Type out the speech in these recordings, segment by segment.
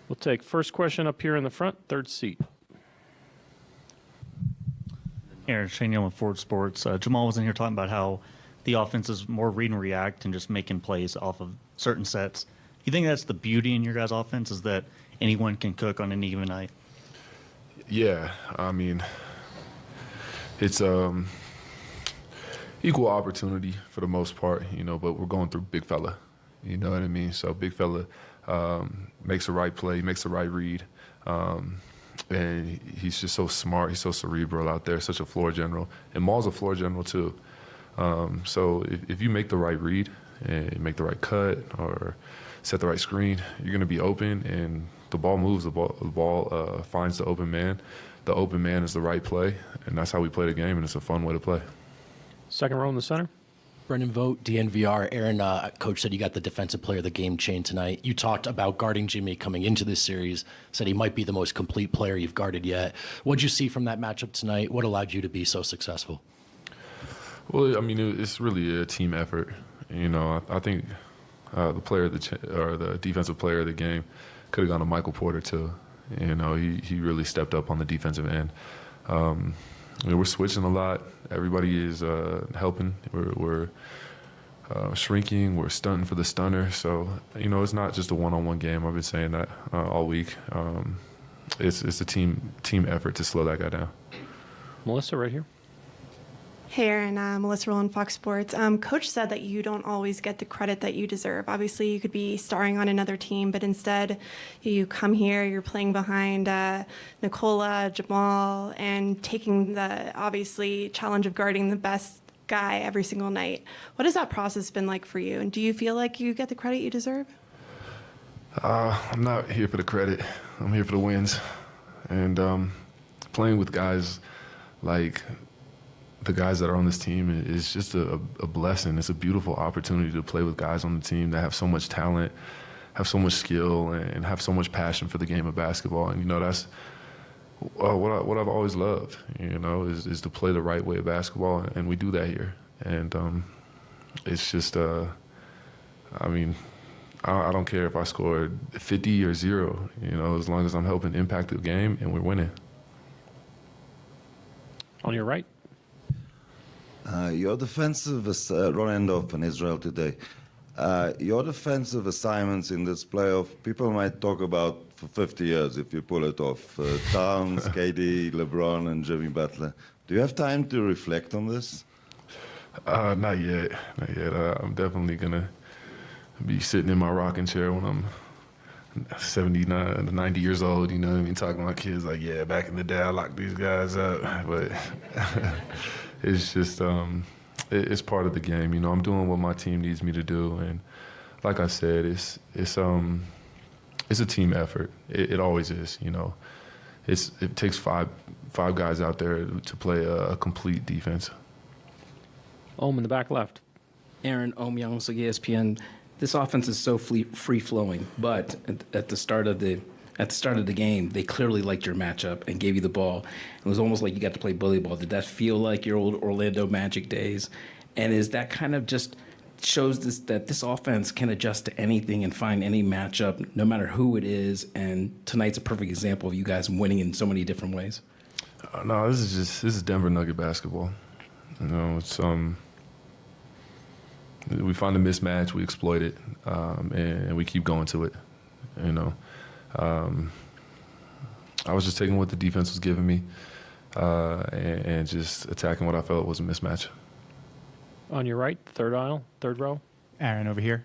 We'll take first question up here in the front, third seat. Aaron Shane with Ford Sports. Jamal was in here talking about how the offense is more read and react and just making plays off of certain sets. You think that's the beauty in your guys' offense, is that anyone can cook on any given night? Yeah, I mean, it's equal opportunity for the most part, but we're going through big fella, you know what I mean? So big fella makes the right play, makes the right read, and he's just so smart, he's so cerebral out there, such a floor general. And Maul's a floor general too. So if you make the right read and make the right cut or set the right screen, you're going to be open, and the ball moves, the ball finds the open man. The open man is the right play, and that's how we play the game, and it's a fun way to play. Second row in the center. Brendan Vogt, DNVR. Aaron, coach said you got the defensive player of the game chain tonight. You talked about guarding Jimmy coming into this series, said he might be the most complete player you've guarded yet. What'd you see from that matchup tonight? What allowed you to be so successful? Well, I mean, it's really a team effort. I think the player or the defensive player of the game could have gone to Michael Porter too. He really stepped up on the defensive end. We're switching a lot. Everybody is helping. We're shrinking. We're stunting for the stunner. So it's not just a one-on-one game. I've been saying that all week. It's a team effort to slow that guy down. Melissa, right here. Hey, Aaron, Melissa Rowland, Fox Sports. Coach said that you don't always get the credit that you deserve. Obviously, you could be starring on another team, but instead you come here, you're playing behind Nikola, Jamal, and taking the, obviously, challenge of guarding the best guy every single night. What has that process been like for you? And do you feel like you get the credit you deserve? I'm not here for the credit. I'm here for the wins. And playing with guys like the guys that are on this team is just a blessing. It's a beautiful opportunity to play with guys on the team that have so much talent, have so much skill, and have so much passion for the game of basketball. And that's what I've always loved. Is to play the right way of basketball, and we do that here. And it's just, I don't care if I scored 50 or 0. As long as I'm helping impact the game and we're winning. On your right. Your defensive, Ron Endorf in Israel today. Your defensive assignments in this playoff, people might talk about for 50 years if you pull it off. Towns, KD, LeBron, and Jimmy Butler. Do you have time to reflect on this? Not yet. I'm definitely going to be sitting in my rocking chair when I'm 79, 90 years old, talking to my kids like, yeah, back in the day, I locked these guys up. But it's just, it's part of the game. I'm doing what my team needs me to do. And like I said, it's a team effort. It always is, It takes five guys out there to play a complete defense. In the back left. Aaron Young, espn. This offense is so free-flowing, but at the start of the game, they clearly liked your matchup and gave you the ball. It was almost like you got to play bully ball. Did that feel like your old Orlando Magic days? And is that kind of just shows that this offense can adjust to anything and find any matchup, no matter who it is? And tonight's a perfect example of you guys winning in so many different ways. No, this is Denver Nugget basketball. It's we find a mismatch, we exploit it, and we keep going to it. I was just taking what the defense was giving me and just attacking what I felt was a mismatch. On your right, third aisle, third row. Aaron over here.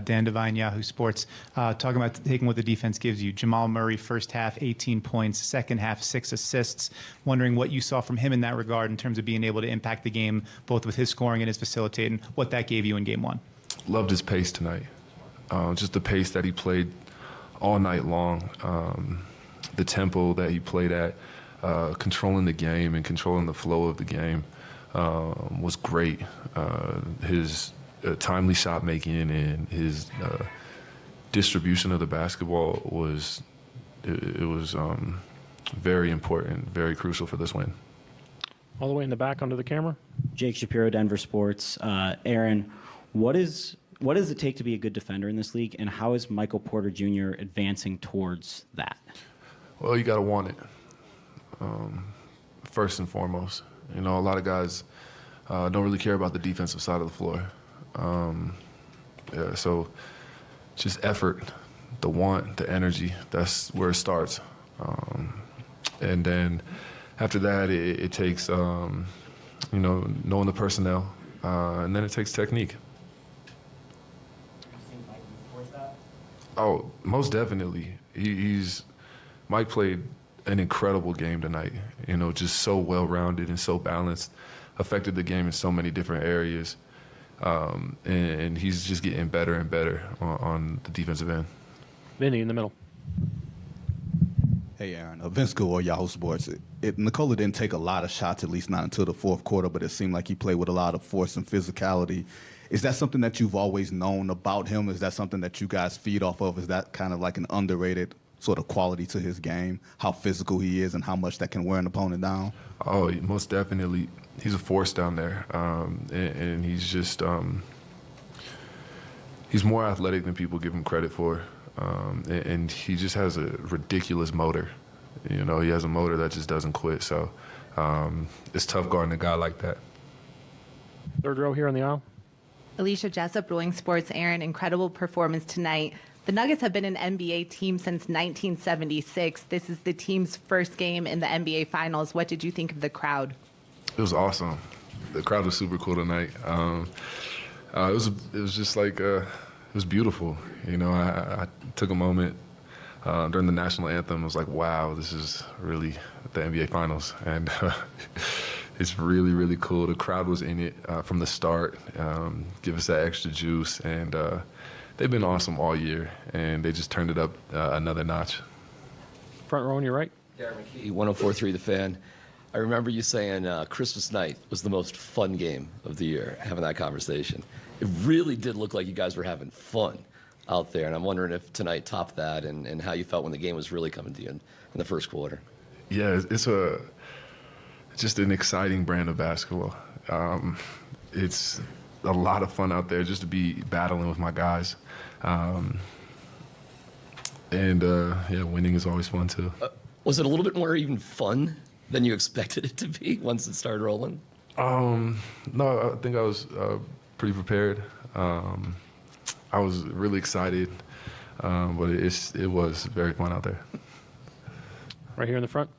Dan Devine, Yahoo Sports. Talking about taking what the defense gives you. Jamal Murray, first half, 18 points. Second half, 6 assists. Wondering what you saw from him in that regard in terms of being able to impact the game, both with his scoring and his facilitating, what that gave you in game one. Loved his pace tonight. Just the pace that he played all night long. The tempo that he played at, controlling the game and controlling the flow of the game was great. His timely shot making and his distribution of the basketball was very important, very crucial for this win. All the way in the back under the camera. Jake Shapiro, Denver Sports. Aaron, what is what does it take to be a good defender in this league, and how is Michael Porter Jr. advancing towards that? Well, you got to want it, first and foremost. You know, a lot of guys don't really care about the defensive side of the floor. So just effort, the want, the energy, that's where it starts. And then after that, it takes, you know, knowing the personnel, and then it takes technique. Oh, most definitely. Mike played an incredible game tonight. You know, just so well-rounded and so balanced, affected the game in so many different areas. And he's just getting better and better on the defensive end. Vinny in the middle. Hey, Aaron. Vince Gore, Yahoo Sports. Nikola didn't take a lot of shots, at least not until the fourth quarter, but it seemed like he played with a lot of force and physicality. Is that something that you've always known about him? Is that something that you guys feed off of? Is that kind of like an underrated sort of quality to his game, how physical he is and how much that can wear an opponent down? Oh, most definitely. He's a force down there. And he's just, he's more athletic than people give him credit for. And he just has a ridiculous motor. You know, he has a motor that just doesn't quit. So it's tough guarding a guy like that. Third row here on the aisle. Alicia Jessup, Rolling Sports. Aaron, incredible performance tonight. The Nuggets have been an NBA team since 1976. This is the team's first game in the NBA Finals. What did you think of the crowd? It was awesome. The crowd was super cool tonight. It was just like it was beautiful. You know, I took a moment during the national anthem. I was like, wow, this is really the NBA Finals, and it's really, really cool. The crowd was in it from the start, give us that extra juice, and they've been awesome all year, and they just turned it up another notch. Front row on your right. Darren McKee, 104.3 The Fan. I remember you saying Christmas night was the most fun game of the year, having that conversation. It really did look like you guys were having fun out there, and I'm wondering if tonight topped that and how you felt when the game was really coming to you in the first quarter. Yeah, it's just an exciting brand of basketball. It's a lot of fun out there just to be battling with my guys. Yeah, winning is always fun too. Was it a little bit more even fun than you expected it to be once it started rolling? No, I think I was pretty prepared. I was really excited, but it was very fun out there. Right here in the front.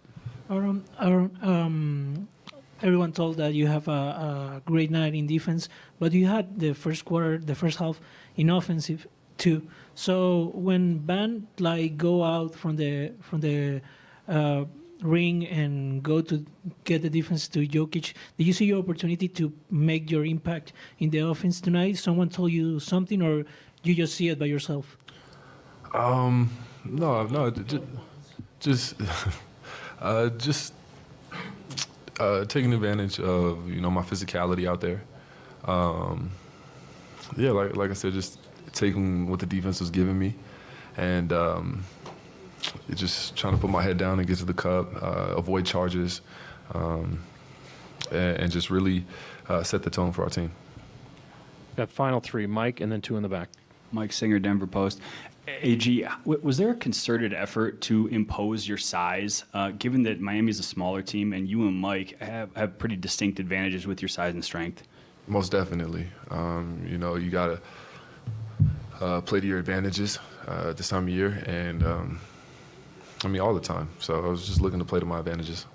Everyone told that you have a great night in defense, but you had the first quarter, the first half in offensive too. So when Van go out from the ring and go to get the defense to Jokic, did you see your opportunity to make your impact in the offense tonight? Someone told you something, or you just see it by yourself? No, just taking advantage of my physicality out there. Yeah, like I said, just taking what the defense was giving me, and just trying to put my head down and get to the cup, avoid charges, and just really set the tone for our team. Got final three, Mike, and then two in the back. Mike Singer, Denver Post. AG, was there a concerted effort to impose your size, given that Miami's a smaller team and you and Mike have pretty distinct advantages with your size and strength? Most definitely. You got to play to your advantages at this time of year, and all the time. So I was just looking to play to my advantages.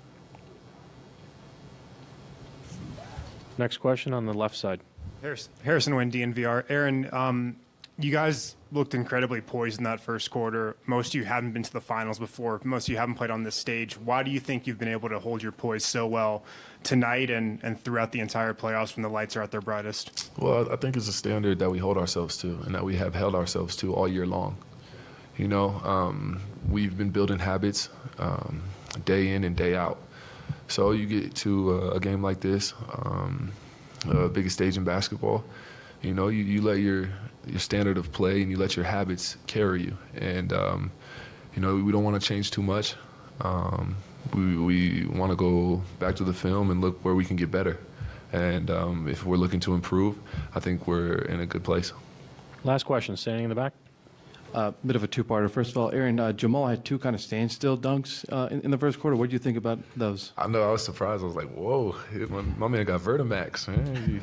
Next question on the left side. Harrison Wynn, DNVR. Aaron, you guys looked incredibly poised in that first quarter. Most of you haven't been to the finals before. Most of you haven't played on this stage. Why do you think you've been able to hold your poise so well tonight and throughout the entire playoffs when the lights are at their brightest? Well, I think it's a standard that we hold ourselves to and that we have held ourselves to all year long. We've been building habits day in and day out. So you get to a game like this, biggest stage in basketball, you let your standard of play and you let your habits carry you. And, we don't want to change too much. We want to go back to the film and look where we can get better. And if we're looking to improve, I think we're in a good place. Last question, standing in the back. Bit of a two-parter. First of all, Aaron, Jamal had two kind of standstill dunks in the first quarter. What did you think about those? I know, I was surprised. I was like, whoa, my man got Vertimax, man.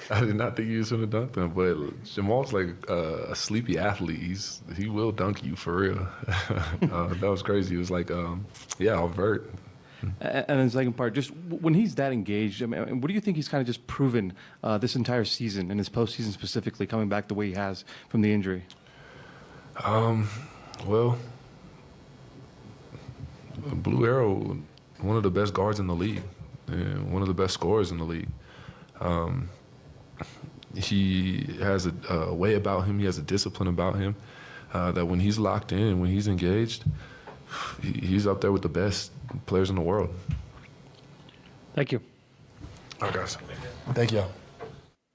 I did not think he was going to dunk them, but Jamal's like a sleepy athlete. He will dunk you for real. That was crazy. It was like, I'll vert. And then the second part, just when he's that engaged, I mean, what do you think he's kind of just proven this entire season and his postseason specifically, coming back the way he has from the injury? Well, Blue Arrow, one of the best guards in the league, and one of the best scorers in the league. He has a way about him. He has a discipline about him that when he's locked in, when he's engaged, he's up there with the best players in the world. Thank you. All right, guys. Thank y'all.